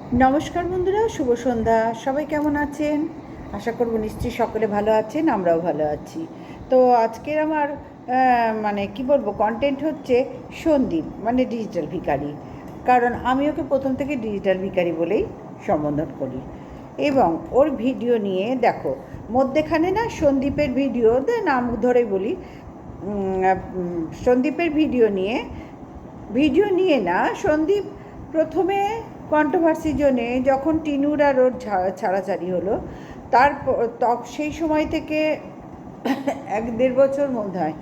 নমস্কার বন্ধুরা, শুভ সন্ধ্যা। সবাই কেমন আছেন? আশা করব নিশ্চয়ই সকলে ভালো আছেন, আমরাও ভালো আছি। তো আজকের আমার মানে কি বলবো, কন্টেন্ট হচ্ছে সন্দীপ, মানে ডিজিটাল ভিখারি। কারণ আমি ওকে প্রথম থেকে ডিজিটাল ভিখারি বলেই সম্বোধন করি। এবং ওর ভিডিও নিয়ে দেখো, মধ্যেখানে না সন্দীপের ভিডিও নাম ধরে বলি, সন্দীপের ভিডিও নিয়ে না সন্দীপ প্রথমে কন্ট্রোভার্সি জোনে যখন টিনুর আর ওর ছাড়াছাড়ি হলো, তারপর সেই সময় থেকে 1-1.5 বছর মনে হয়,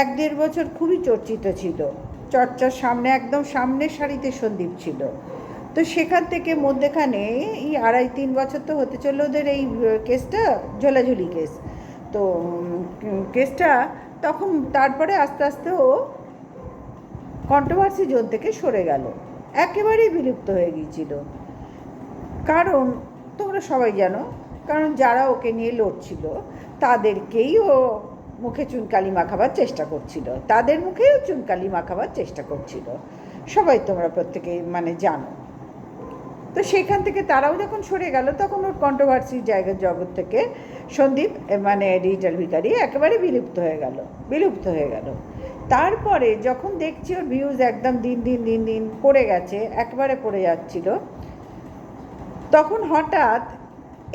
1-1.5 বছর খুবই চর্চিত ছিল। চর্চার সামনে, একদম সামনের সারিতে সন্দীপ ছিল। তো সেখান থেকে মধ্যেখানে এই 2.5-3 বছর তো হতে চললো ওদের এই কেসটা, ঝোলাঝুলি কেস। তো কেসটা তখন তারপরে আস্তে আস্তে ও কন্ট্রোভার্সি জোন থেকে সরে গেল, একেবারেই বিলুপ্ত হয়ে গিয়েছিল। কারণ তোমরা সবাই জানো, কারণ যারা ওকে নিয়ে লড়ছিল তাদেরকেই ও মুখে চুনকালি মাখাবার চেষ্টা করছিল, তাদের মুখেও চুনকালি মাখাবার চেষ্টা করছিল। সবাই তোমরা প্রত্যেকেই মানে জানো। তো সেখান থেকে তারাও যখন সরে গেল, তখন ওর কন্ট্রোভার্সির জায়গার জগৎ থেকে সন্দীপ মানে ডিজিটাল ভিখারি একেবারে বিলুপ্ত হয়ে গেল। তারপরে যখন দেখছি ওর ভিউজ একদম দিন দিন দিন দিন পড়ে গেছে, একেবারে পড়ে যাচ্ছিল, তখন হঠাৎ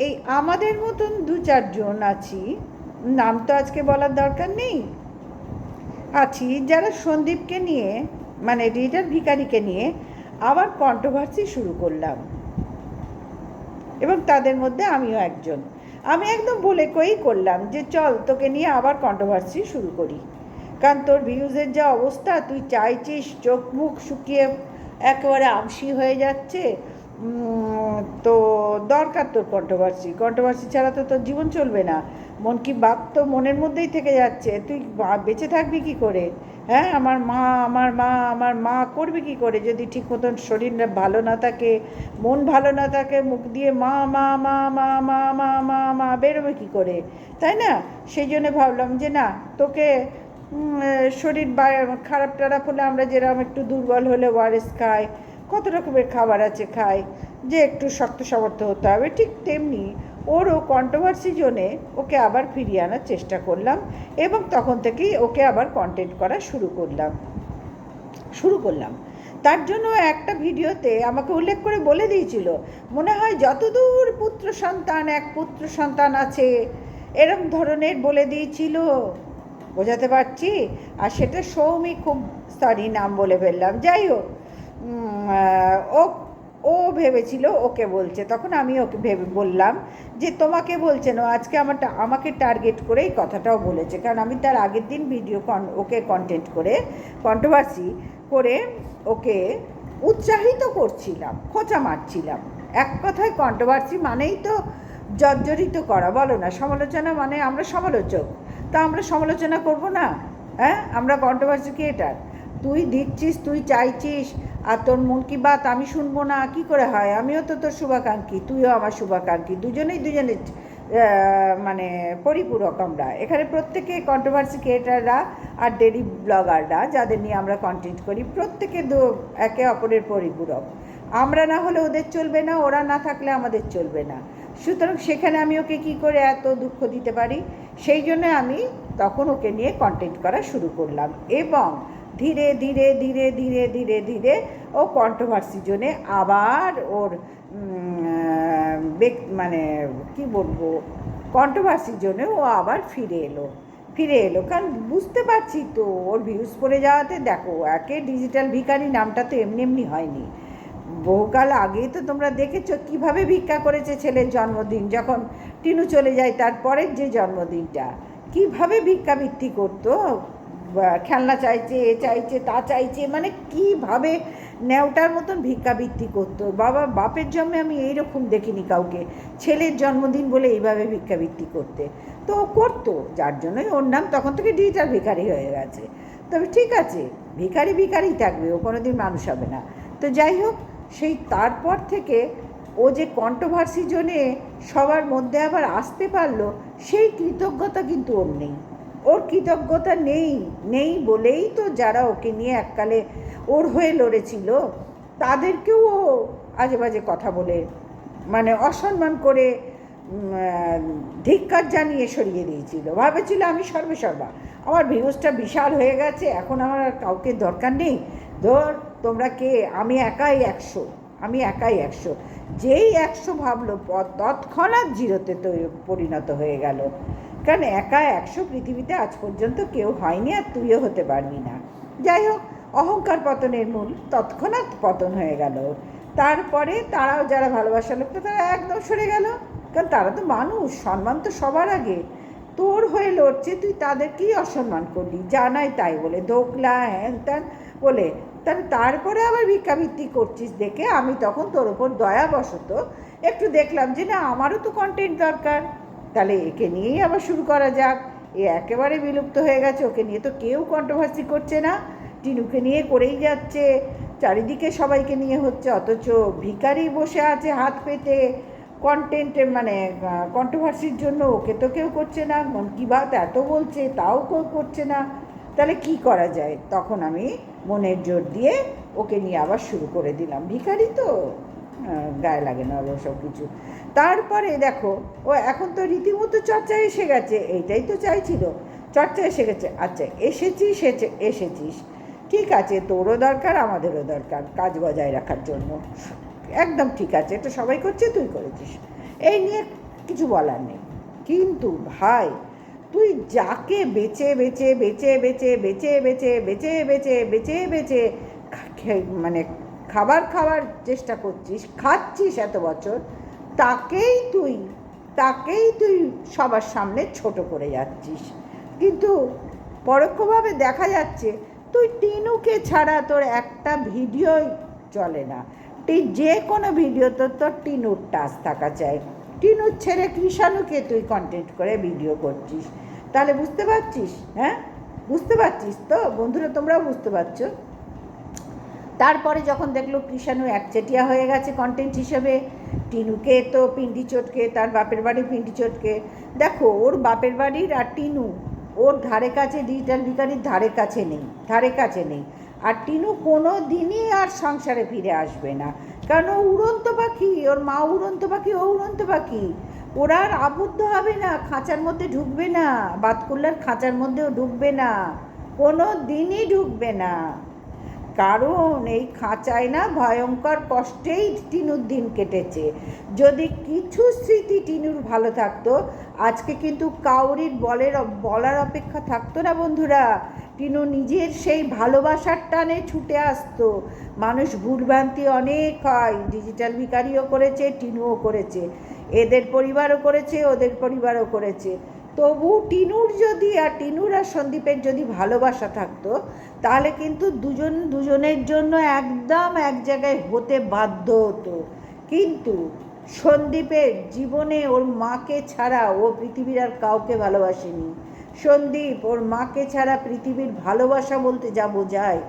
এই আমাদের মতন 2-4 জন আছি, নাম তো আজকে বলার দরকার নেই, আছি যারা সন্দীপকে নিয়ে, মানে ডিজিটাল ভিখারিকে নিয়ে আবার কন্ট্রোভার্সি শুরু করলাম। এবং তাদের মধ্যে আমিও একজন। আমি একদম বলে কয়েই করলাম যে চল তোকে নিয়ে আবার কন্ট্রোভার্সি শুরু করি, কারণ তোর ভিউজের যা অবস্থা, তুই চাইছিস, চোখ মুখ শুকিয়ে একেবারে আমসি হয়ে যাচ্ছে। তো দরকার তোর কন্ট্রোভার্সি ছাড়া তো তোর জীবন চলবে না। মন কি বাত তো মনের মধ্যেই থেকে যাচ্ছে, তুই বেঁচে থাকবি কি করে? হ্যাঁ, আমার মা করবে কি করে যদি ঠিক মতন শরীর ভালো না থাকে, মন ভালো না থাকে, মুখ দিয়ে মা মা মা মা মা মা মা মা বেরোবে কী করে, তাই না? সেই জন্যে ভাবলাম যে না, তোকে শরীর খারাপ টারাপ হলে আমরা যেরকম একটু দুর্বল হলে ওআরএস খাই, কত রকমের খাবার আছে খাই, যে একটু শক্ত সামর্থ্য হতে হবে, ঠিক তেমনি ওরও কন্ট্রোভার্সি জোনে ওকে আবার ফিরিয়ে আনার চেষ্টা করলাম। এবং তখন থেকেই ওকে আবার কন্টেন্ট করা শুরু করলাম। তার জন্য একটা ভিডিওতে আমাকে উল্লেখ করে বলে দিয়েছিল, মনে হয় যতদূর এক পুত্র সন্তান আছে, এরম ধরনের বলে দিয়েছিল, বোঝাতে পারছি? আর সেটা সৌমি, খুব সরি নাম বলে ফেললাম, যাই হোক, ও ও ভেবেছিল ওকে বলছে, তখন আমি ওকে ভেবে বললাম যে তোমাকে বলছে না, আজকে আমাকে টার্গেট করেই কথাটাও বলেছে, কারণ আমি তার আগের দিন ওকে কন্টেন্ট করে কন্ট্রোভার্সি করে ওকে উৎসাহিত করছিলাম, খোঁচা মারছিলাম। এক কথায় কন্ট্রোভার্সি মানেই তো জর্জরিত করা, বলো না? সমালোচনা মানে আমরা সমালোচক, তা আমরা সমালোচনা করব না? হ্যাঁ, আমরা কন্ট্রোভার্সি কি এটার? তুই দিচ্ছিস, তুই চাইছিস, আর তোর মন কি বাত আমি শুনবো না, কি করে হয়? আমিও তো তোর শুভাকাঙ্ক্ষী, তুইও আমার শুভাকাঙ্ক্ষী, দুজনেই দুজনের মানে পরিপূরক। আমরা এখানে প্রত্যেকে কন্ট্রোভার্সি ক্রিয়েটাররা আর ডেলি ব্লগাররা যাদের নিয়ে আমরা কন্টেন্ট করি, প্রত্যেকে একে অপরের পরিপূরক। আমরা না হলে ওদের চলবে না, ওরা না থাকলে আমাদের চলবে না। সুতরাং সেখানে আমি ওকে কী করে এত দুঃখ দিতে পারি? সেই জন্য আমি তখন ওকে নিয়ে কন্টেন্ট করা শুরু করলাম। এবং ধীরে ধীরে ধীরে ধীরে ধীরে ধীরে ও কন্ট্রোভার্সি জোনে আবার ওর মানে কি বলবো, কন্ট্রোভার্সি জোনে ও আবার ফিরে এলো। কারণ বুঝতে পারছি তো ওর ভিউজ পড়ে যাওয়াতে, দেখো, একে ডিজিটাল ভিখারি নামটা তো এমনি এমনি হয়নি। বহুকাল আগেই তো তোমরা দেখেছো কীভাবে ভিক্ষা করেছে ছেলের জন্মদিন, যখন টিনু চলে যায় তারপরের যে জন্মদিনটা, কীভাবে ভিক্ষাবৃত্তি করতো, খেলনা চাইছে, এ চাইছে, তা চাইছে, মানে কীভাবে ন্যাওটার মতন ভিক্ষাবৃত্তি করতো। বাপের জন্মে আমি এইরকম দেখিনি কাউকে ছেলের জন্মদিন বলে এইভাবে ভিক্ষাবৃত্তি করতে। তো ও করতো, যার জন্যই ওর নাম তখন থেকে ডিজিটাল ভিখারি হয়ে গেছে। তবে ঠিক আছে, ভিখারি থাকবে, ও কোনো দিন মানুষ হবে না। তো যাই হোক, সেই তারপর থেকে ও যে কন্ট্রোভার্সি জোনে সবার মধ্যে আবার আসতে পারলো, সেই কৃতজ্ঞতা কিন্তু ওর নেই। ওর কৃতজ্ঞতা নেই বলেই তো যারা ওকে নিয়ে এককালে ওর হয়ে লড়েছিল, তাদেরকেও ও আজে বাজে কথা বলে, মানে অসম্মান করে, ধিক্কার জানিয়ে সরিয়ে দিয়েছিল। ভাবেছিল আমি সর্বেসর্বা, আমার ভিউজটা বিশাল হয়ে গেছে, এখন আমার আর কাউকে দরকার নেই, ধর তোমরা কে, আমি একাই 100, আমি একাই 100। যেই 100 ভাবলো তৎক্ষণাৎ জিরোতে তো পরিণত হয়ে গেল। কারণ একা 100 পৃথিবীতে আজ পর্যন্ত কেউ হয়নি, আর তুইও হতে পারবি না। যাই হোক, অহংকার পতনের মূল, তৎক্ষণাৎ পতন হয়ে গেল। তারপরে তারাও যারা ভালোবাসার লোক, তারা একদম সরে গেল, কারণ তারা তো মানুষ, সম্মান তো সবার আগে। তোর হয়ে লড়ছে, তুই তাদেরকেই অসম্মান করলি, জানাই তাই বলে, ধোকলা হ্যান ত্যান বলে। তারপরে আবার ভিক্ষাবৃত্তি করছিস দেখে আমি তখন তোর ওপর দয়াবশত একটু দেখলাম যে না, আমারও তো কন্টেন্ট দরকার, তাহলে একে নিয়েই আবার শুরু করা যাক। এ একেবারে বিলুপ্ত হয়ে গেছে, ওকে নিয়ে তো কেউ কন্ট্রোভার্সি করছে না, টিনুকে নিয়ে করেই যাচ্ছে, চারিদিকে সবাইকে নিয়ে হচ্ছে, অথচ ভিখারি বসে আছে হাত পেতে কন্টেন্টে, মানে কন্ট্রোভার্সির জন্য, ওকে তো কেউ করছে না। মন কি বাত এত বলছে, তাও কেউ করছে না, তাহলে কি করা যায়? তখন আমি মনের জোর দিয়ে ওকে নিয়ে আবার শুরু করে দিলাম। ভিখারি তো, গায়ে লাগে না ওর সব কিছু। তারপরে দেখো, ও এখন তো রীতিমতো চর্চায় এসে গেছে, এইটাই তো চাইছিল, চর্চা এসে গেছে। আচ্ছা, এসেছিস ঠিক আছে, তোরও দরকার আমাদেরও দরকার কাজ বজায় রাখার জন্য, একদম ঠিক আছে, এটা সবাই করছে, তুই করেছিস, এই নিয়ে কিছু বলার নেই। কিন্তু ভাই, তুই যাকে বেচে বেচে বেচে বেচে বেচে বেচে বেচে বেচে বেচে বেচে মানে খাবার চেষ্টা করছিস, খাচ্ছিস এত বছর, তাকেই তুই সবার সামনে ছোট করে যাচ্ছিস। কিন্তু পরোক্ষভাবে দেখা যাচ্ছে তুই টিনুকে ছাড়া তোর একটা ভিডিওই চলে না, যে কোনো ভিডিও তোর টিনুর টাচ থাকা চাই। টিনুর ছেড়ে কৃষাণুকে তুই কন্টেন্ট করে ভিডিও করছিস, তাহলে বুঝতে পারছিস? হ্যাঁ, বুঝতে পারছিস তো বন্ধুরা, তোমরাও বুঝতে পারছো। তারপরে যখন দেখলো কৃষাণু একচেটিয়া হয়ে গেছে কন্টেন্ট হিসেবে, টিনুকে তো পিন্ডি চটকে, তার বাপের বাড়ি পিন্ডি চটকে, দেখো ওর বাপের বাড়ির আর টিনু ওর ধারে কাছে, ডিজিটাল ভিখারির ধারে কাছে নেই। আর টিনু কোনো দিনই আর সংসারে ফিরে আসবে না, কারণ ও উড়ন্ত পাখি, ওর মা উড়ন্ত পাখি, ও উড়ন্ত পাখি, ওরা আর আবদ্ধ হবে না, খাঁচার মধ্যে ঢুকবে না, বাতকুল্লার খাঁচার মধ্যেও ঢুকবে না, কোনো দিনই ঢুকবে না। কারণ এই খাঁচায় না ভয়ঙ্কর কষ্টেই টিনুর দিন কেটেছে। যদি কিছু স্মৃতি টিনুর ভালো থাকতো, আজকে কিন্তু কাউরির বলার অপেক্ষা থাকতো না বন্ধুরা। টিনু নিজের সেই ভালোবাসার টানে ছুটে আসতো। মানুষ ভুলভ্রান্তি অনেক হয়, ডিজিটাল ভিখারিও করেছে, টিনুও করেছে, এদের পরিবারও করেছে, ওদের পরিবারও করেছে। তবু টিনুর আর সন্দীপের যদি ভালোবাসা থাকতো, তাহলে কিন্তু দুজনের জন্য একদম এক জায়গায় হতে বাধ্য হতো। কিন্তু সন্দীপের জীবনে ওর মাকে ছাড়া ও পৃথিবীর আর কাউকে ভালোবাসেনি। সন্দীপ ওর মাকে ছাড়া পৃথিবীর ভালোবাসা বলতে যা বোঝায়,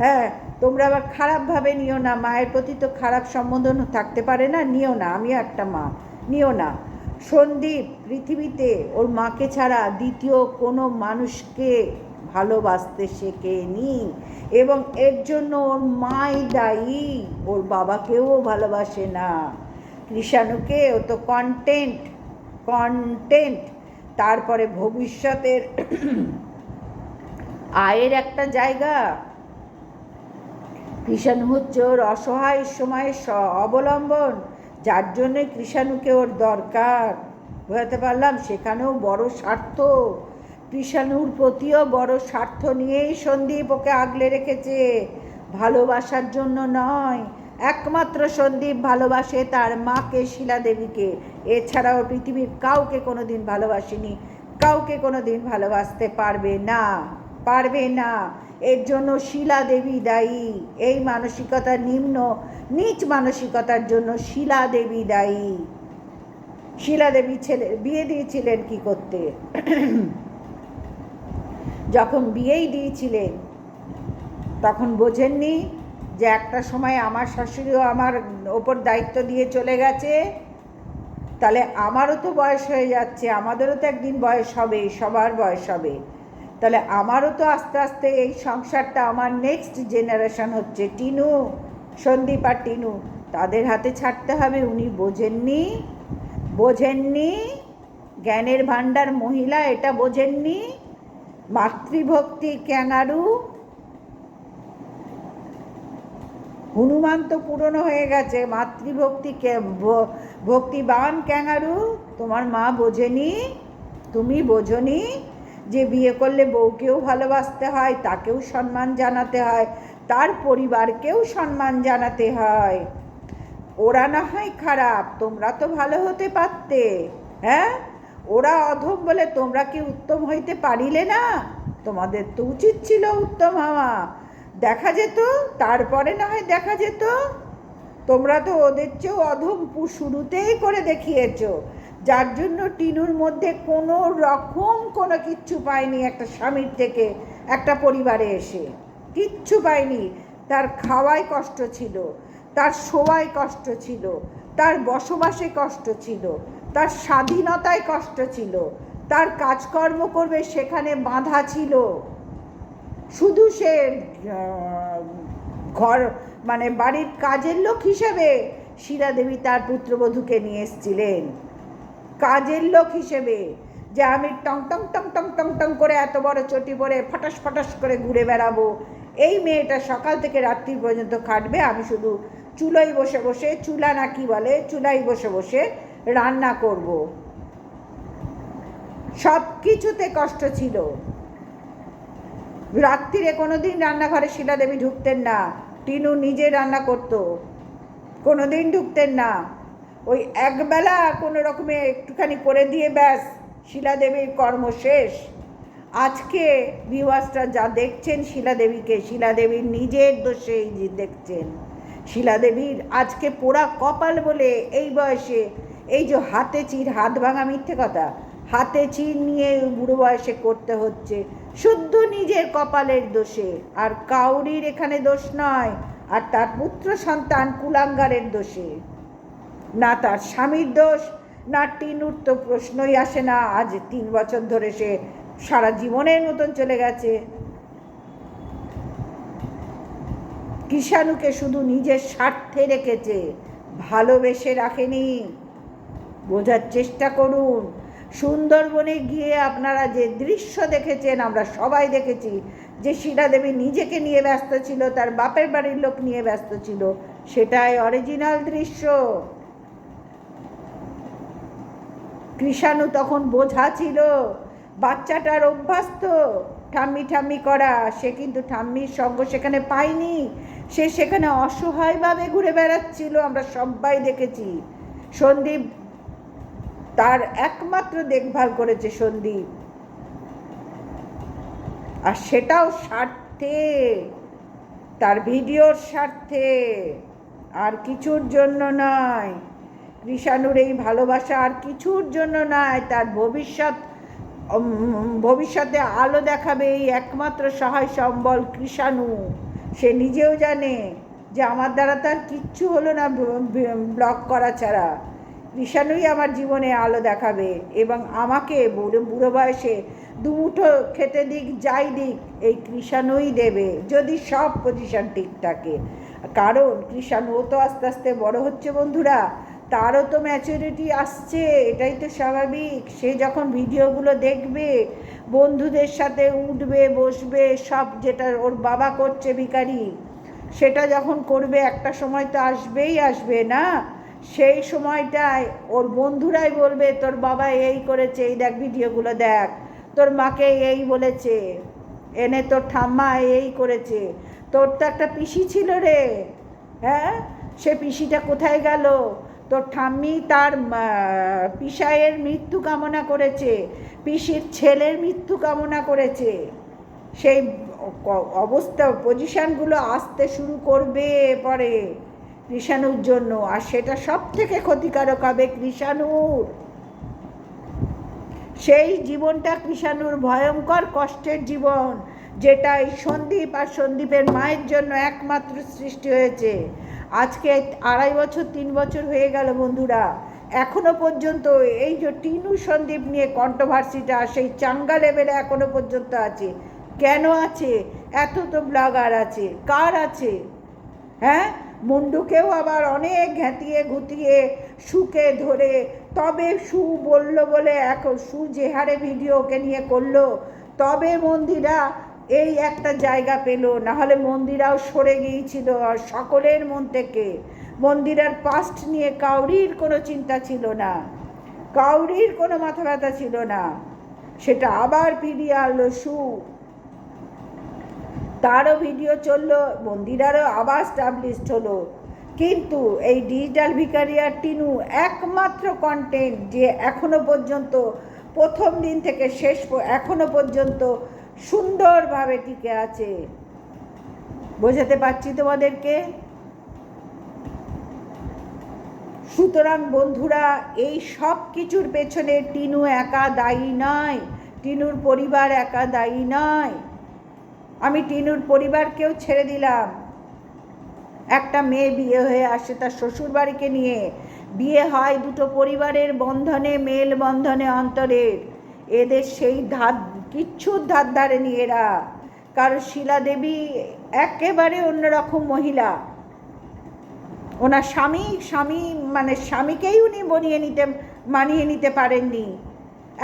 হ্যাঁ, তোমরা আবার খারাপভাবে নিও না, মায়ের প্রতি তো খারাপ সম্বন্ধ থাকতে পারে না, নিও না, আমিও একটা মা, নিও না। সন্দীপ পৃথিবীতে ওর মাকে ছাড়া দ্বিতীয় কোনো মানুষকে ভালোবাসতে শেখেনি, এবং এর জন্য ওর মাই দায়ী, ওর বাবাকেও ভালোবাসে না। কৃষাণুকে ও তো কন্টেন্ট, তারপরে ভবিষ্যতের আয়ের একটা জায়গা। কৃষাণু হচ্ছে ওর অসহায় সময়ের অবলম্বন, যার জন্যে কৃষাণুকে ওর দরকার। বোঝাতে পারলাম? সেখানেও বড় স্বার্থ, কৃষাণুর প্রতিও বড় স্বার্থ নিয়েই সন্দীপ ওকে আগলে রেখেছে, ভালোবাসার জন্য নয়। একমাত্র সন্দীপ ভালোবাসে তার মাকে, শিলা দেবীকে, এছাড়াও পৃথিবীর কাউকে কোনো দিন ভালোবাসেনি, কাউকে কোনো দিন ভালোবাসতে পারবে না। এর জন্য শিলা দেবী দায়ী। এই মানসিকতা, নীচ মানসিকতার জন্য শিলা দেবী দায়ী। শিলা দেবী বিয়ে দিয়েছিলেন কি করতে? যখন বিয়েই দিয়েছিলেন তখন বোঝেননি যে একটা সময় আমার শাশুড়িও আমার ওপর দায়িত্ব দিয়ে চলে গেছে, তাহলে আমারও তো বয়স হয়ে যাচ্ছে, আমাদেরও তো একদিন বয়স হবে, সবার বয়স হবে, তাহলে আমারও তো আস্তে আস্তে এই সংসারটা, আমার নেক্সট জেনারেশন হচ্ছে টিনু, সন্দীপ আর টিনু, তাদের হাতে ছাড়তে হবে। উনি বোঝেননি, বোঝেননি, জ্ঞানের ভাণ্ডার মহিলা এটা বোঝেননি। মাতৃভক্তি ক্যাঙারু, হনুমান তো পুরনো হয়ে গেছে, মাতৃভক্তি ভক্তিবান ক্যাঙারু। তোমার মা বোঝেনি, তুমি বোঝনি যে বিয়ে করলে বউকেও ভালোবাসতে হয়, তাকেও সম্মান জানাতে হয়, তার পরিবারকেও সম্মান জানাতে হয়। ওরা না হয় খারাপ, তোমরা তো ভালো হতে পারতে। হ্যাঁ, ওরা অধম বলে তোমরা কি উত্তম হইতে পারিলে না? তোমাদের তো উচিত ছিল উত্তম হওয়া, দেখা যেত, তারপরে না হয় দেখা যেত। তোমরা তো ওদের চেয়েও অধম শুরুতেই করে দেখিয়েছ, যার জন্য টিনুর মধ্যে কোনো রকম কোনো কিচ্ছু পায়নি একটা স্বামীর থেকে, একটা পরিবারে এসে কিচ্ছু পায়নি। তার খাওয়ায় কষ্ট ছিল, তার শোয়ায় কষ্ট ছিল, তার বসবাসে কষ্ট ছিল, তার স্বাধীনতায় কষ্ট ছিল, তার কাজকর্ম করবে সেখানে বাধা ছিল। শুধু সে ঘর মানে বাড়ির কাজের লোক হিসেবে শিলা দেবী তার পুত্রবধূকে নিয়ে এসেছিলেন, কাজের লোক হিসেবে, যে আমি টং টং টং টং টং টং করে এত বড় চটি পরে ফটাস ফটাস করে ঘুরে বেড়াবো, এই মেয়েটা সকাল থেকে রাত্রি পর্যন্ত খাটবে, আমি শুধু চুলোয় বসে বসে, চুলা না কি বলে, চুলায় বসে বসে রান্না করব। সব কিছুতে কষ্ট ছিল। রাত্রিরে কোনোদিন রান্নাঘরে শিলা দেবী ঢুকতেন না, টিনু নিজে রান্না করত, কোনোদিন ঢুকতেন না। ওই একবেলা কোনো রকমে একটুখানি করে দিয়ে ব্যাস শিলা দেবীর কর্ম শেষ। আজকে ভিউয়ার্সরা যা দেখছেন শিলা দেবীকে, শিলা দেবীর নিজের দোষেই দেখছেন। শিলা দেবীর আজকে পোড়া কপাল বলে এই বয়সে, এই যে হাতে চির, হাত ভাঙা মিথ্যে কথা, হাতে চির নিয়ে বুড়ো বয়সে করতে হচ্ছে, শুদ্ধ নিজের কপালের দোষে, আর কাউরির এখানে দোষ নয়। আর তার পুত্র সন্তান কুলাঙ্গারের দোষে, না তার স্বামীর দোষ, না টিনুর তো প্রশ্নই আসে না। আজ 3 বছর ধরে সে সারা জীবনের মতন চলে গেছে। কৃষাণুকে শুধু নিজের স্বার্থে রেখেছে, ভালোবেসে রাখেনি। বোঝার চেষ্টা করুন। সুন্দরবনে গিয়ে আপনারা যে দৃশ্য দেখেছেন, আমরা সবাই দেখেছি, যে শিলা দেবী নিজেকে নিয়ে ব্যস্ত ছিল, তার বাপের বাড়ির লোক নিয়ে ব্যস্ত ছিল, সেটাই অরিজিনাল দৃশ্য। কৃষাণু তখন বোঝা ছিল, বাচ্চাটার অভ্যাস তো ঠাম্মি ঠাম্মি করা, সে কিন্তু ঠাম্মির সঙ্গ সেখানে পায়নি, সে সেখানে অসহায়ভাবে ঘুরে বেড়াচ্ছিল, আমরা সবাই দেখেছি। সন্দীপ তার একমাত্র দেখভাল করেছে, সন্দীপ, আর সেটাও স্বার্থে, তার ভিডিওর স্বার্থে, আর কিছুর জন্য নয়। কৃষাণুর এই ভালোবাসা আর কিছুর জন্য নয়, তার ভবিষ্যতে আলো দেখাবে এই একমাত্র সহায় সম্বল কৃষাণু। সে নিজেও জানে যে আমার দ্বারা তার কিচ্ছু হলো না ব্লগ করা ছাড়া, কৃষাণুই আমার জীবনে আলো দেখাবে, এবং আমাকে বুড়ো বয়সে দুমুঠো খেতে দিক, যাই দিক, এই কৃষাণুই দেবে, যদি সব পজিশন ঠিক থাকে। কারণ কৃষাণু তো আস্তে আস্তে বড় হচ্ছে বন্ধুরা, তারও তো ম্যাচুরিটি আসছে, এটাই তো স্বাভাবিক। সে যখন ভিডিওগুলো দেখবে, বন্ধুদের সাথে উঠবে বসবে, সব যেটা ওর বাবা করছে ভিখারি, সেটা যখন করবে, একটা সময় তো আসবেই, আসবে না? সেই সময়টায় ওর বন্ধুরাই বলবে, তোর বাবা এই করেছে, এই দেখ ভিডিওগুলো দেখ, তোর মাকে এই বলেছে, এনে তোর ঠাম্মা এই করেছে, তোর তো একটা পিসি ছিল রে, হ্যাঁ, সে পিসিটা কোথায় গেল? তোর ঠাম্মি তার পিসাইয়ের মৃত্যু কামনা করেছে, পিসির ছেলের মৃত্যু কামনা করেছে। সেই অবস্থা, পজিশানগুলো আসতে শুরু করবে পরে কৃষাণুর জন্য, আর সেটা সব থেকে ক্ষতিকারক হবে কৃষাণুর। সেই জীবনটা কৃষাণুর ভয়ঙ্কর কষ্টের জীবন, যেটা এই সন্দীপ আর সন্দীপের মায়ের জন্য একমাত্র সৃষ্টি হয়েছে। আজকে 2.5 বছর 3 বছর হয়ে গেল বন্ধুরা, এখনো পর্যন্ত এই যে টিনু সন্দীপ নিয়ে কন্ট্রোভার্সিটা সেই চাঙ্গা লেভেলে এখনো পর্যন্ত আছে। কেন আছে? এত তো ব্লগার আছে, কার আছে? হ্যাঁ, মুন্ডুকেও আবার অনেক ঘ্যাঁটিয়ে ঘুটিয়ে সুকে ধরে, তবে সু বলল বলে এখন সু যে হারে ভিডিওকে নিয়ে করলো, তবে মন্দিরা এই একটা জায়গা পেল, নাহলে মন্দিরাও সরে গিয়েছিল। আর সকলের মন থেকে মন্দিরার পাস্ট নিয়ে কাউরির কোনো চিন্তা ছিল না, কাউরির কোনো মাথা ব্যথা ছিল না। সেটা আবার ফিরিয়ে আনলো সু, তারও ভিডিও চললো, মন্দিরারও আবার স্টাবলিশড হলো। কিন্তু এই ডিজিটাল ভিখারি আর টিনু একমাত্র কন্টেন্ট যে এখনো পর্যন্ত প্রথম দিন থেকে শেষ এখনো পর্যন্ত সুন্দরভাবে টিকে আছে। বোঝাতে পারছি তোমাদেরকে? সুতরাং বন্ধুরা, এই সব কিছুর পেছনে টিনু একা দায়ী নয়, টিনুর পরিবার একা দায়ী নয়। আমি টিনুর পরিবারকেও ছেড়ে দিলাম। একটা মেয়ে বিয়ে হয়ে আসে তার শ্বশুর বাড়িকে নিয়ে, বিয়ে হয় দুটো পরিবারের বন্ধনে, মেল বন্ধনে অন্তরের। এদের সেই কিচ্ছুর ধার ধারে নিয়ে এরা। কারণ শিলা দেবী একেবারে অন্যরকম মহিলা। ওনার স্বামী মানে স্বামীকেই উনি মানিয়ে নিতে পারেননি।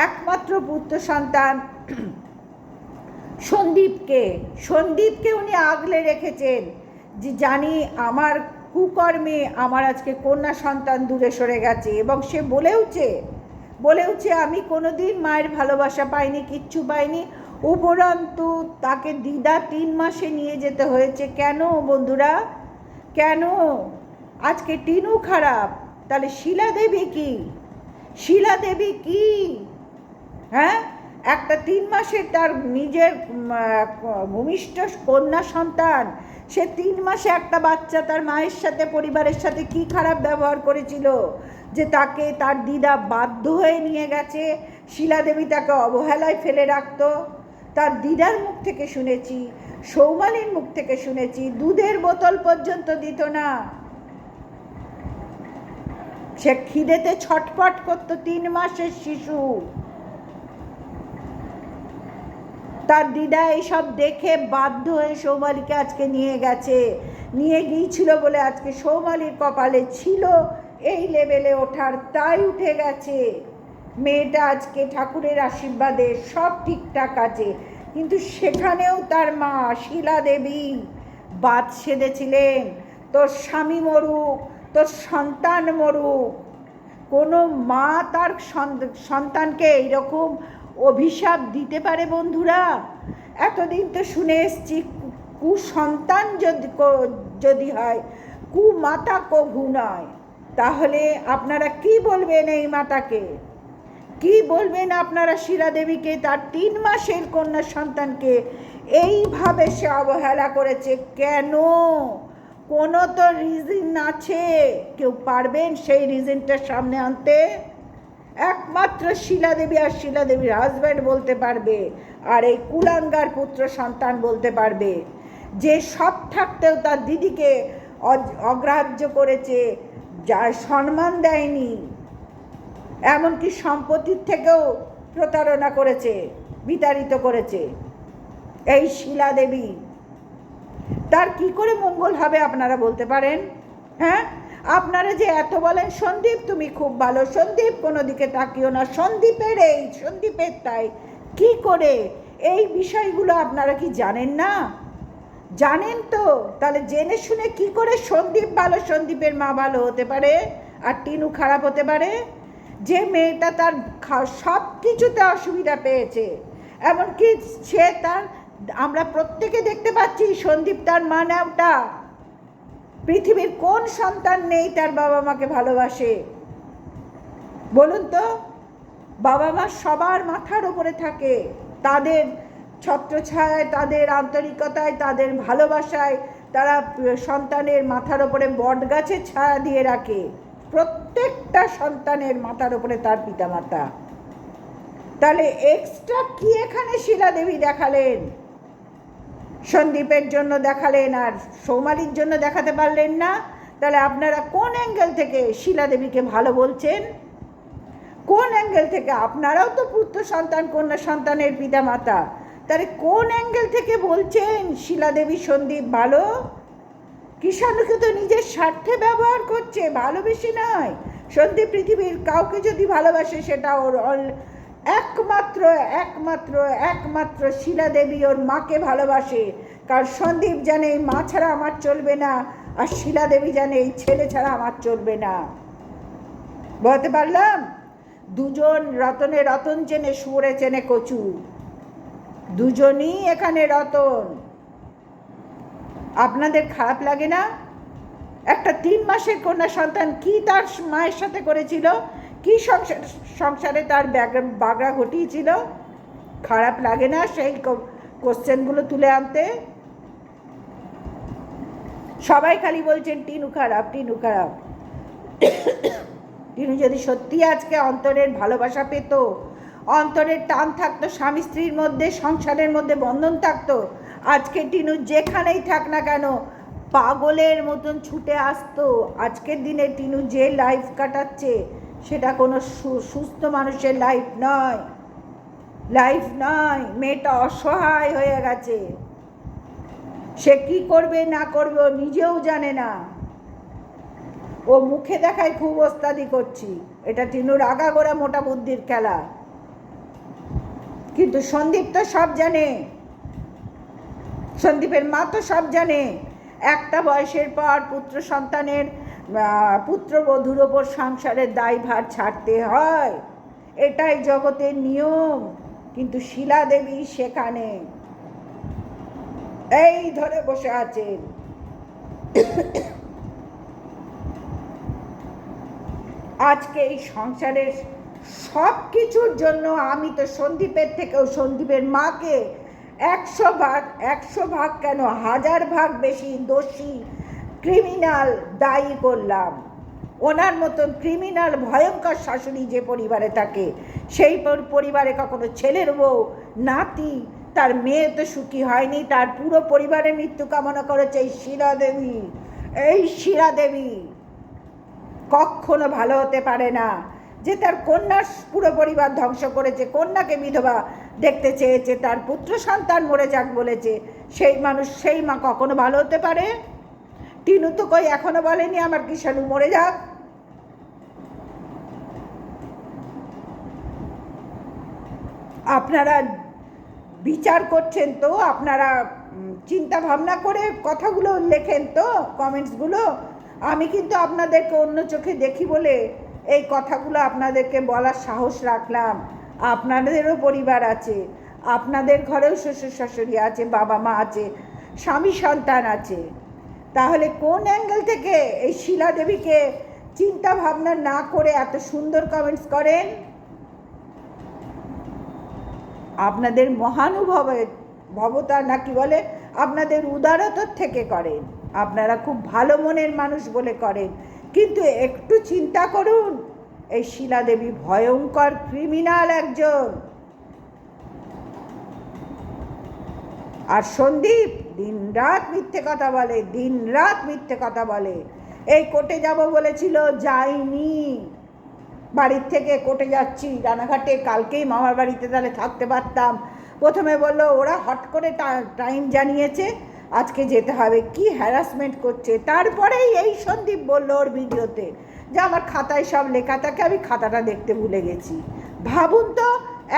একমাত্র পুত্র সন্তান সন্দীপকে উনি আগলে রেখেছেন, যে জানি আমার কুকর্মে আমার আজকে কন্যা সন্তান দূরে সরে গেছে। এবং সে বলেওছে আমি কোনোদিন মায়ের ভালোবাসা পাইনি, কিচ্ছু পাইনি। উপরন্তু তাকে দিদা 3 মাসে নিয়ে যেতে হয়েছে। কেন বন্ধুরা, কেন? আজকে টিনু খারাপ, তাহলে শিলা দেবী কি? হ্যাঁ, একটা 3 মাসের তার নিজের ভূমিষ্ঠ কন্যা সন্তান, সে 3 মাসে একটা বাচ্চা তার মায়ের সাথে পরিবারের সাথে কি খারাপ ব্যবহার করেছিল যে তাকে তার দিদা বাধ্য হয়ে নিয়ে গেছে। শিলা দেবী তাকে অবহেলায় ফেলে রাখতো। তার দিদার মুখ থেকে শুনেছি, সৌমালির মুখ থেকে শুনেছি, দুধের বোতল পর্যন্ত দিত না। সে খিদেতে ছটফট করতো, 3 মাসের শিশু। তার দিদা এইসব দেখে বাধ্য হয়ে সৌমালিকে আজকে নিয়ে গিয়েছিল বলে আজকে সৌমালির কপালে ছিল এই লেভেলে ওঠার, তাই উঠে গেছে। মেয়েটা আজকে ঠাকুরের আশীর্বাদে সব ঠিকঠাক আছে। কিন্তু সেখানেও তার মা শিলা দেবী বাদ সেধেছিলেন, তোর স্বামী মরুক, তোর সন্তান মরুক। কোনো মা তার সন্তানকে এইরকম অভিশাপ দিতে পারে বন্ধুরা? এতদিন তো শুনে এসছি কুসন্তান যদি হয়, কুমাতা কভু নয়। তাহলে আপনারা কি বলবেন এই মাতাকে? কি বলবেন আপনারা শিলা দেবীকে? তার 3 মাসের কন্যা সন্তানকে এইভাবে সে অবহেলা করেছে কেন? কোনো তো রিজন আছে। কেউ পারবেন সেই রিজনটা সামনে আনতে? একমাত্র শিলা দেবী আর শিলা দেবীর হাজব্যান্ড বলতে পারবে, আর এই কুলাঙ্গার পুত্র সন্তান বলতে পারবে, যে সব থাকতেও তার দিদিকে অগ্রাহ্য করেছে, যার সম্মান দেয়নি, এমনকি সম্পত্তির থেকেও প্রতারণা করেছে, বিতাড়িত করেছে এই শিলা দেবী। তার কি করে মঙ্গল হবে আপনারা বলতে পারেন? হ্যাঁ, আপনারা যে এত বলেন সন্দীপ তুমি খুব ভালো, সন্দীপ কোনো দিকে তাকিও না, সন্দীপের তাই, কি করে এই বিষয়গুলো আপনারা কি জানেন না? জানেন তো, তাহলে জেনে শুনে কি করে সন্দীপ ভালো, সন্দীপের মা ভালো হতে পারে আর টিনু খারাপ হতে পারে? যে মেয়েটা তার সব কিছুতে অসুবিধা পেয়েছে, এমনকি সে তার, আমরা প্রত্যেকে দেখতে পাচ্ছি সন্দীপ তার মা নামটা, পৃথিবীর কোন সন্তান নেই তার বাবা মাকে ভালোবাসে বলুন তো? বাবা মা সবার মাথার উপরে থাকে, তাদের ছত্রছায়ায়, তাদের আন্তরিকতায়, তাদের ভালোবাসায় তারা সন্তানের মাথার উপরে বট গাছের ছায়া দিয়ে রাখে। প্রত্যেকটা সন্তানের মাথার উপরে তার পিতামাতা। তাহলে এক্সট্রা কি এখানে শিলা দেবী দেখালেন? সন্দীপের জন্য দেখালেন আর সৌমালির জন্য দেখাতে পারলেন না? তাহলে আপনারা কোন অ্যাঙ্গেল থেকে শিলা দেবীকে ভালো বলছেন? কোন অ্যাঙ্গেল থেকে? আপনারাও তো পুত্র সন্তান কন্যা সন্তানের পিতামাতা, তাহলে কোন অ্যাঙ্গেল থেকে বলছেন শিলা দেবী সন্দীপ ভালো? কিষাণুকে তো নিজের স্বার্থে ব্যবহার করছে, ভালোবেসে নয়। সন্দীপ পৃথিবীর কাউকে যদি ভালোবাসে সেটা ওর একমাত্র একমাত্র একমাত্র শিলা দেবী ওর মাকে ভালোবাসে। কারণ সন্দীপ জানে এই মা ছাড়া আমার চলবে না, আর শিলা দেবী জানে এই ছেলে ছাড়া আমার চলবে না। বলতে পারলাম? দুজন রতনে রতন চেনে, শুয়োরে চেনে কচু, দুজনই এখানে রতন। আপনাদের খারাপ লাগে না? একটা 3 মাসের কন্যা সন্তান কি তার মায়ের সাথে করেছিল, কি সংসারে তার বাগড়া ঘটিয়েছিল? খারাপ লাগে না সেই কোশ্চেনগুলো তুলে আনতে? সবাই খালি বলছেন টিনু খারাপ, টিনু খারাপ। টিনু যদি সত্যি আজকে অন্তরের ভালোবাসা পেত, অন্তরের টান থাকতো, স্বামী স্ত্রীর মধ্যে, সংসারের মধ্যে বন্ধন থাকতো, আজকে টিনু যেখানেই থাক না কেন পাগলের মতন ছুটে আসতো। আজকের দিনে টিনু যে লাইফ কাটাচ্ছে সেটা কোনো সুস্থ মানুষের লাইফ নয়, লাইফ নয়। মেয়েটা অসহায় হয়ে গেছে, সে কি করবে না করবে ও নিজেও জানে না। ও মুখে দেখায় খুব ওস্তাদি করছি, এটা টিনুর আগাগোড়া মোটা বুদ্ধির খেলা। কিন্তু সন্দীপ তো সব জানে, সন্দীপের মা তো সব জানে। একটা বয়সের পর পুত্র সন্তানের পুত্রবধূর ওপর সংসারের দায়ভার ছাড়তে হয়, এটাই জগতের নিয়ম। কিন্তু শিলা দেবী সেখানে এই ধরে বসে আছেন। আজকে এই সংসারের সব কিছুর জন্য আমি তো সন্দীপের থেকেও সন্দীপের মাকে 100 ভাগ কেন 1000 ভাগ বেশি দোষী, ক্রিমিনাল দায়ী করলাম। ওনার মতন ক্রিমিনাল ভয়ঙ্কর শাশুড়ি যে পরিবারে থাকে, সেই পরিবারে কখনো ছেলের বউ, নাতি, তার মেয়ে তো সুখী হয়নি, তার পুরো পরিবারের মৃত্যু কামনা করেছে এই শিলা দেবী। এই শিলা দেবী কখনো ভালো হতে পারে না। যে তার কন্যার পুরো পরিবার ধ্বংস করেছে, কন্যাকে বিধবা দেখতে চেয়েছে, তার পুত্র সন্তান মরে যাক বলেছে, সেই মানুষ, সেই মা কখনো ভালো হতে পারে? টিনু তো কই এখনো বলেনি আমার কিষাণু মরে যাক। আপনারা বিচার করছেন তো, আপনারা চিন্তা ভাবনা করে কথাগুলো লেখেন তো, কমেন্টসগুলো। আমি কিন্তু আপনাদেরকে অন্য চোখে দেখি বলে এই কথাগুলো আপনাদেরকে বলার সাহস রাখলাম। আপনাদেরও পরিবার আছে, আপনাদের ঘরেও শ্বশুর শাশুড়ি আছে, বাবা মা আছে, স্বামী সন্তান আছে। তাহলে কোন অ্যাঙ্গেল থেকে এই শিলা দেবীকে চিন্তা ভাবনা না করে এত সুন্দর কমেন্টস করেন? আপনাদের ভবতা না কি বলে, আপনাদের উদারতার থেকে করেন, আপনারা খুব ভালো মনের মানুষ বলে করেন। কিন্তু একটু চিন্তা করুন, এই শিলা দেবী ভয়ঙ্কর ক্রিমিনাল একজন। আর সন্দীপ দিনরাত মিথ্যে কথা বলে, দিনরাত মিথ্যে কথা বলে। এই কোর্টে যাব বলেছিল, যাইনি, বাড়ির থেকে কোর্টে যাচ্ছি রানাঘাটে, কালকেই মামার বাড়িতে তাহলে থাকতে পারতাম। প্রথমে বললো ওরা হট করে টাইম জানিয়েছে, আজকে যেতে হবে। কি হ্যারাসমেন্ট করছে। তারপরেই এই সন্দীপ বলল ওর ভিডিওতে যে আমার খাতায় সব লেখা থাকে, আমি খাতাটা দেখতে ভুলে গেছি। ভাবুন তো,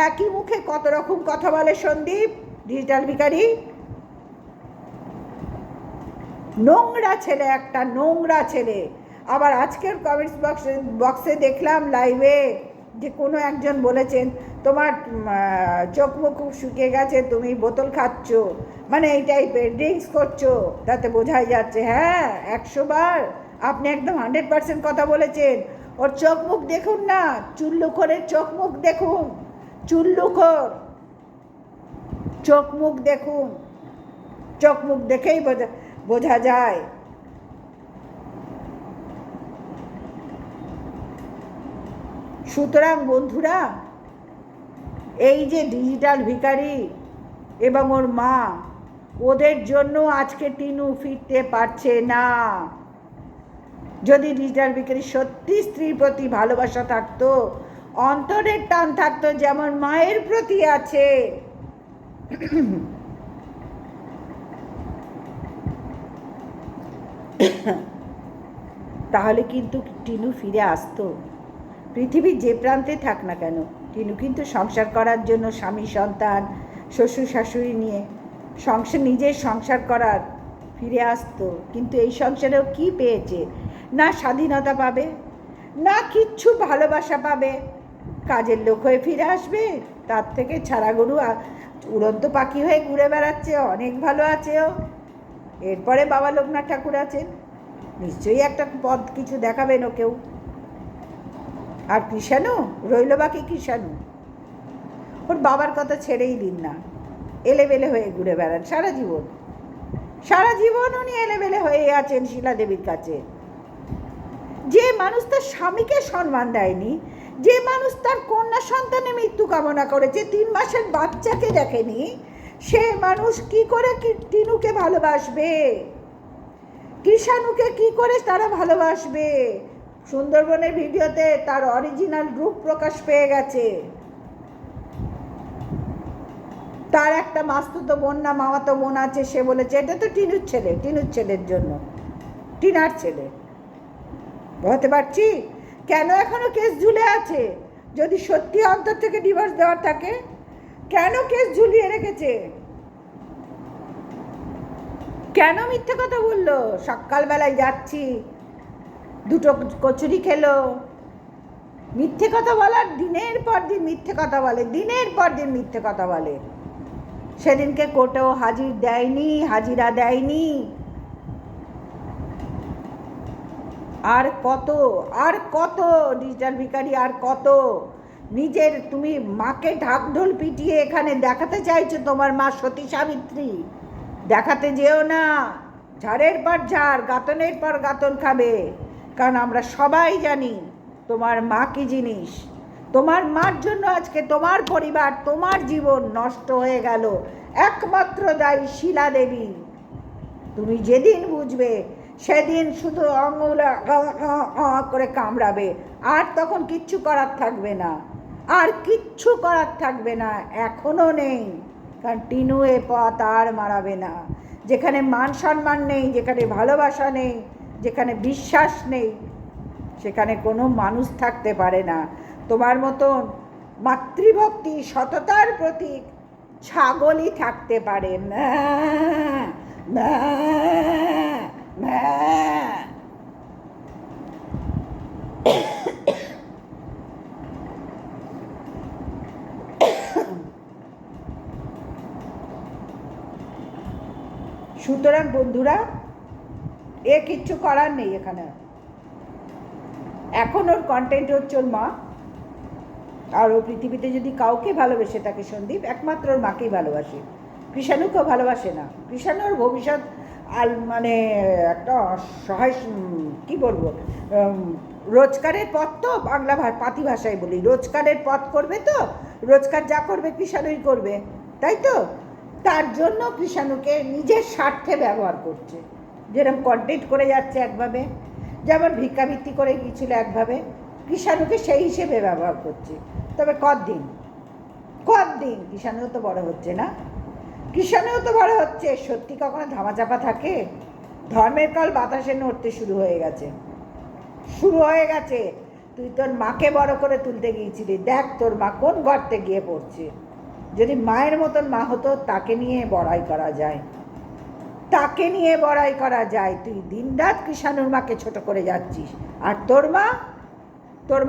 একই মুখে কত রকম কথা বলে সন্দীপ, ডিজিটাল ভিখারি। নোংরা ছেলে, একটা নোংরা ছেলে। আবার আজকের কমেন্টস বক্সে দেখলাম লাইভে যে কোনো একজন বলেছেন তোমার চোখ মুখ খুব শুকিয়ে গেছে, তুমি বোতল খাচ্ছ, মানে এই টাইপের ড্রিঙ্কস করছো, তাতে বোঝাই যাচ্ছে। হ্যাঁ, 100 বার আপনি একদম 100% কথা বলেছেন। ওর চোখ মুখ দেখুন না, চুল্লুখোরের চোখ মুখ দেখুন, চুল্লুখোর চোখ মুখ দেখুন, চোখ মুখ দেখেই বোঝা যায়। সুতরাং বন্ধুরা, এই যে ডিজিটাল ভিখারি এবং ওর মা, ওদের জন্য আজকে টিনু ফিরতে পারছে না। যদি ডিজিটাল ভিখারি সত্যি স্ত্রীর প্রতি ভালোবাসা থাকতো, অন্তরের টান থাকতো যেমন মায়ের প্রতি আছে, তাহলে কিন্তু টিনু ফিরে আসতো। পৃথিবীর যে প্রান্তে থাক না কেন, টিনু কিন্তু সংসার করার জন্য স্বামী সন্তান শ্বশুর শাশুড়ি নিয়ে নিজের সংসার করার ফিরে আসতো। কিন্তু এই সংসারেও কি পেয়েছে? না স্বাধীনতা পাবে, না কিচ্ছু ভালোবাসা পাবে। কাজের লোক হয়ে ফিরে আসবে, তার থেকে ছাড়া গরু উড়ন্ত পাখি হয়ে ঘুরে বেড়াচ্ছে, অনেক ভালো আছে ও। এরপরে বাবা লোকনাথ ঠাকুর আছেন, নিশ্চয়ই একটা পথ কিছু দেখাবেন ওকেও। আর কৃষাণু রইল বাকি কৃষাণু, ওর বাবার কথা ছেড়েই দিন না, এলেবেলে হয়ে ঘুরে বেড়ান সারা জীবন। সারা জীবন উনি এলেবেলে হয়ে আছেন শিলা দেবীর কাছে। যে মানুষ তার স্বামীকে সম্মান দেয়নি, যে মানুষ তার কন্যা সন্তানের মৃত্যু কামনা করেছে, 3 মাসের বাচ্চাকে দেখেনি, সে মানুষ কি করে টিনুকে ভালোবাসবে? কৃষাণুকে কি করে তারা ভালোবাসবে? সুন্দরবনের ভিডিওতে তার অরিজিনাল রূপ প্রকাশ পেয়ে গেছে। তার একটা মাস্তুতো বোন না মামাতো বোন আছে, সে বলেছে এটা তো টিনুর ছেলে, টিনুর ছেলের জন্য, টিনার ছেলে। বুঝতে পারছি কেন এখনো কেস ঝুলে আছে। যদি সত্যি অন্তর থেকে ডিভোর্স দেওয়ার থাকে, কেন কেস ঝুলিয়ে রেখেছে? কেন মিথ্যে কথা বললো? সকালবেলায় যাচ্ছি, 2টো কচুরি খেলো। মিথ্যে কথা বলার দিনের পর দিন মিথ্যে কথা বলে, দিনের পর দিন মিথ্যে কথা বলে। সেদিনকে কোর্টেও হাজিরা দেয়নি। আর কত ডিজিটাল ভিখারি, আর কত নিজের তুমি মাকে ঢাকঢোল পিটিয়ে এখানে দেখাতে চাইছো তোমার মা সতী সাবিত্রী। দেখাতে যেও না, ঝাড়ের পর ঝাড়, গাতনের পর গাতন খাবে। কারণ আমরা সবাই জানি তোমার মা কি জিনিস। তোমার মার জন্য আজকে তোমার পরিবার, তোমার জীবন নষ্ট হয়ে গেল। একমাত্র দায়ী শিলা দেবী। তুমি যেদিন বুঝবে সেদিন শুধু আঙুল করে কামড়াবে, আর তখন কিচ্ছু করার থাকবে না, আর কিচ্ছু করার থাকবে না। এখনও নেই, কারণ টিনু এ পথ আর মারাবে না। যেখানে মান সম্মান নেই, যেখানে ভালোবাসা নেই, যেখানে বিশ্বাস নেই, সেখানে কোনো মানুষ থাকতে পারে না। তোমার মতন মাতৃভক্তি সততার প্রতীক ছাগলই থাকতে পারে। সুতরাং বন্ধুরা, কিচ্ছু করার নেই এখানে। এখন ওর কন্টেন্ট হচ্ছে ওর মা, আর ও পৃথিবীতে যদি কাউকে ভালোবেসে থাকে সন্দীপ, একমাত্র ওর মাকেই ভালোবাসে। কৃষাণুকেও ভালোবাসে না। কৃষাণুর ভবিষ্যৎ মানে একটা সহায়, কি বলবো, রোজগারের পথ তো, বাংলা পাতি ভাষায় বলি, রোজগারের পথ করবে তো, রোজগার যা করবে কৃষাণুই করবে, তাই তো? তার জন্য কৃষাণুকে নিজের স্বার্থে ব্যবহার করছে। যেরকম কন্টেন্ট করে যাচ্ছে একভাবে, যেমন ভিক্ষাবৃত্তি করে গিয়েছিল একভাবে, কৃষাণুকে সেই হিসেবে ব্যবহার করছে। তবে কতদিন কৃষাণুও তো বড় হচ্ছে না, কৃষাণুও তো বড় হচ্ছে। সত্যি কখনো ধামাচাপা থাকে? ধর্মের কল বাতাসে নড়তে শুরু হয়ে গেছে। তুই তোর মাকে বড় করে তুলতে গিয়েছিলি, দেখ তোর মা কোন গর্তে গিয়ে পড়ছে। যদি মায়ের মতন মা হতো, তাকে নিয়ে বড়াই করা যায়। তুই দিনরাত কৃষাণুর মাকে ছোট করে যাচ্ছিস। আর তোর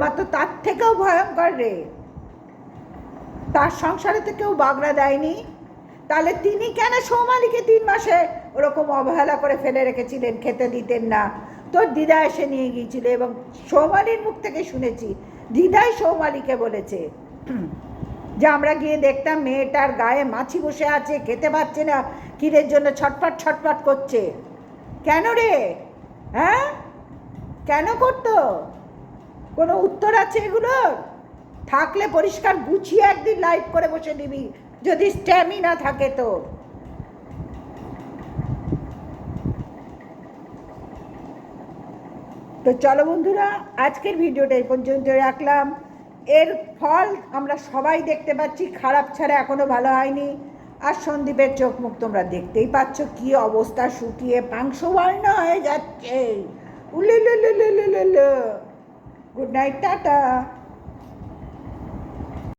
মা তো তার থেকেও ভয়ঙ্কর রে। তার সংসারে তো কেউ বাগড়া দেয়নি, তাহলে তিনি কেন সৌমালিকে 3 মাসে ওরকম অবহেলা করে ফেলে রেখেছিলেন, খেতে দিতেন না? তোর দিদা এসে নিয়ে গিয়েছিল, এবং সৌমালির মুখ থেকে শুনেছি দিদাই সৌমালিকে বলেছে যে আমরা গিয়ে দেখতাম মেয়েটার গায়ে মাছি বসে আছে, খেতে পাচ্ছে না, ক্ষীরের জন্য ছটফট করছে। কেন রে? হ্যাঁ, কেন করতো? কোনো উত্তর আছে এগুলোর? থাকলে পরিষ্কার গুছিয়ে একদিন লাইভ করে বসে দিবি, যদি স্ট্যামিনা থাকে তোর। তো চলো বন্ধুরা, আজকের ভিডিওটা এই পর্যন্ত রাখলাম। এর ফল আমরা সবাই দেখতে পাচ্ছি, খারাপ ছাড়া এখনো ভালো হয়নি। আর সন্দীপের চোখ মুখ তোমরা দেখতেই পাচ্ছ, কি অবস্থা, শুকিয়ে পাংশবর্ণ হয়ে যাচ্ছে। উলে গুড নাইট, টাটা।